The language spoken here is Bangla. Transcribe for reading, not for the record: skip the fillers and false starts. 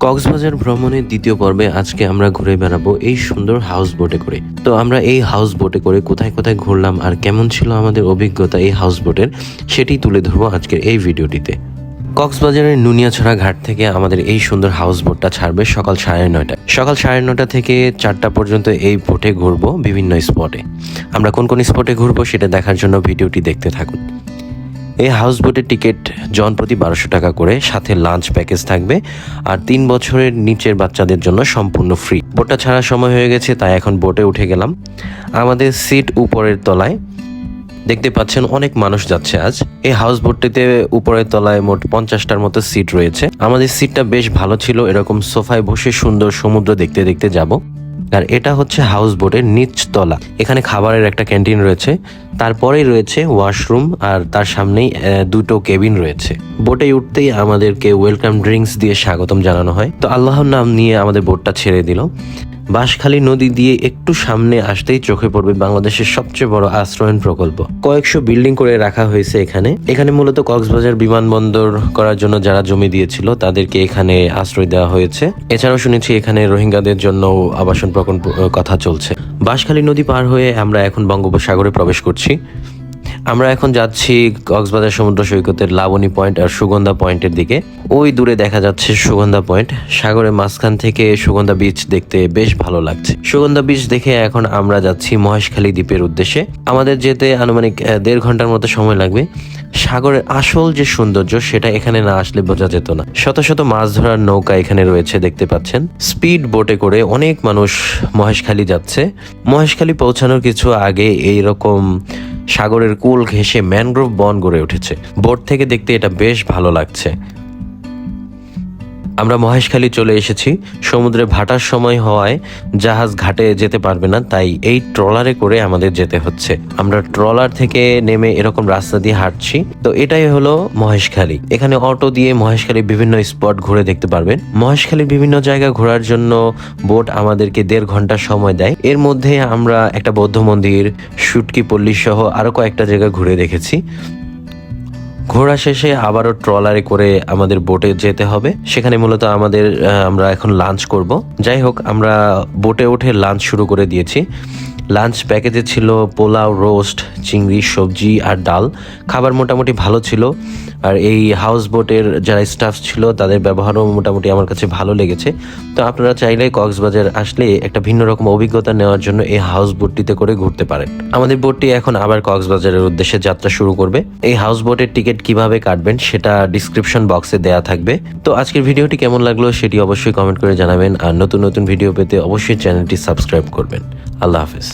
কক্সবাজার ভ্রমণের দ্বিতীয় পর্বে আজকে আমরা ঘুরে বেড়াবো এই সুন্দর হাউস বোটে করে। তো আমরা এই হাউস বোটে করে কোথায় কোথায় ঘুরলাম আর কেমন ছিল আমাদের অভিজ্ঞতা এই হাউস বোটের, সেটি তুলে ধরবো আজকের এই ভিডিওটিতে। কক্সবাজারের নুনিয়াছড়া ঘাট থেকে আমাদের এই সুন্দর হাউস বোটটা ছাড়বে সকাল 9:30টায়। সকাল 9:30 থেকে 4টা পর্যন্ত এই বোটে ঘুরবো বিভিন্ন স্পটে। আমরা কোন কোন স্পটে ঘুরবো সেটা দেখার জন্য ভিডিওটি দেখতে থাকুন। এই হাউস বোটের টিকিট জন প্রতি 1200 টাকা করে, সাথে লাঞ্চ প্যাকেজ থাকবে আর 3 বছরের নিচের বাচ্চাদের জন্য সম্পূর্ণ ফ্রি। বোটটা ছাড়ার সময় হয়ে গেছে, তাই এখন বোটে উঠে গেলাম। আমাদের সিট উপরের তলায়, দেখতে পাচ্ছেন অনেক মানুষ যাচ্ছে আজ। এই হাউস বোটটিতে উপরের তলায় মোট 50টার মতো সিট রয়েছে। আমাদের সিটটা বেশ ভালো ছিল, এরকম সোফায় বসে সুন্দর সমুদ্র দেখতে দেখতে যাব। আর এটা হচ্ছে হাউস বোটের নিচ তলা। এখানে খাবারের একটা ক্যান্টিন রয়েছে, তারপরেই রয়েছে ওয়াশরুম আর তার সামনেই দুটো কেবিন রয়েছে। বোটে উঠতেই আমাদেরকে ওয়েলকাম ড্রিঙ্কস দিয়ে স্বাগতম জানানো হয়। তো আল্লাহর নাম নিয়ে আমাদের বোটটা ছেড়ে দিল। বাঁশখালী নদী দিয়ে একটু সামনে আসতেই চোখে পড়বে বাংলাদেশের সবচেয়ে বড় আশ্রয়ন প্রকল্প। কয়েকশো বিল্ডিং করে রাখা হয়েছে এখানে মূলত কক্সবাজার বিমানবন্দর করার জন্য যারা জমি দিয়েছিল তাদেরকে এখানে আশ্রয় দেওয়া হয়েছে। এছাড়াও শুনেছি এখানে রোহিঙ্গাদের জন্য আবাসন প্রকল্প কথা চলছে। বাঁশখালী নদী পার হয়ে আমরা এখন বঙ্গোপসাগরে প্রবেশ করছি। আমরা এখন যাচ্ছি কক্সবাজার সমুদ্র সৈকতের লাবণী পয়েন্ট আর সুগন্ধা পয়েন্টের দিকে। ওই দূরে দেখা যাচ্ছে সুগন্ধা পয়েন্ট। সাগরের মাঝখান থেকে সুগন্ধা বিচ দেখতে বেশ ভালো লাগছে। সুগন্ধা বিচ দেখে এখন আমরা যাচ্ছি মহেশখালী দ্বীপের উদ্দেশ্যে। আমাদের যেতে আনুমানিক 1.5 ঘন্টার মতো সময় লাগবে। সাগরের আসল যে সৌন্দর্য সেটা এখানে না আসলে বোঝা যেত না। শত শত মাছ ধরার নৌকা এখানে রয়েছে, দেখতে পাচ্ছেন। স্পিড বোটে করে অনেক মানুষ মহেশখালী যাচ্ছে। মহেশখালী পৌঁছানোর কিছু আগে এইরকম সাগরের কুল ঘেঁষে ম্যানগ্রোভ বন গড়ে উঠেছে। বোট থেকে দেখতে এটা বেশ ভালো লাগছে। আমরা মহেশখালী চলে এসেছি। সমুদ্রে ভাটার সময় হওয়ায় জাহাজ ঘাটে যেতে পারবে না, তাই এই ট্রলারে করে আমাদের যেতে হচ্ছে। আমরা ট্রলার থেকে নেমে এরকম রাস্তা দিয়ে হাঁটছি। তো এটাই হলো মহেশখালী। এখানে অটো দিয়ে মহেশখালী বিভিন্ন স্পট ঘুরে দেখতে পারবেন। মহেশখালীর বিভিন্ন জায়গা ঘোরার জন্য বোট আমাদেরকে 1.5 ঘন্টা সময় দেয়। এর মধ্যে আমরা একটা বৌদ্ধ মন্দির, শুটকি পল্লী সহ আরো কয়েকটা জায়গা ঘুরে দেখেছি। ঘোরা শেষে আবারও ট্রলারে করে আমাদের বোটে যেতে হবে। সেখানে মূলত আমরা এখন লাঞ্চ করব। যাই হোক, আমরা বোটে উঠে লাঞ্চ শুরু করে দিয়েছি। লাঞ্চ প্যাকেজে ছিল পোলাও, রোস্ট, চিংড়ি, সবজি আর ডাল। খাবার মোটামুটি ভালো ছিল। আর এই হাউস বোটের যারা স্টাফ ছিল তাদের ব্যবহারও মোটামুটি আমার কাছে ভালো লেগেছে। তো আপনারা চাইলে কক্সবাজার আসলে একটা ভিন্ন রকম অভিজ্ঞতা নেওয়ার জন্য এই হাউস বোটটিতে করে ঘুরতে পারেন। আমাদের বোটটি এখন আবার কক্সবাজারের উদ্দেশ্যে যাত্রা শুরু করবে। এই হাউস বোটের টিকিট কিভাবে কাটবেন সেটা ডিসক্রিপশন বক্সে দেয়া থাকবে। তো আজকের ভিডিওটি কেমন লাগলো সেটি অবশ্যই কমেন্ট করে জানাবেন। আর নতুন নতুন ভিডিও পেতে অবশ্যই চ্যানেলটি সাবস্ক্রাইব করবেন। আল্লাহ হাফেজ।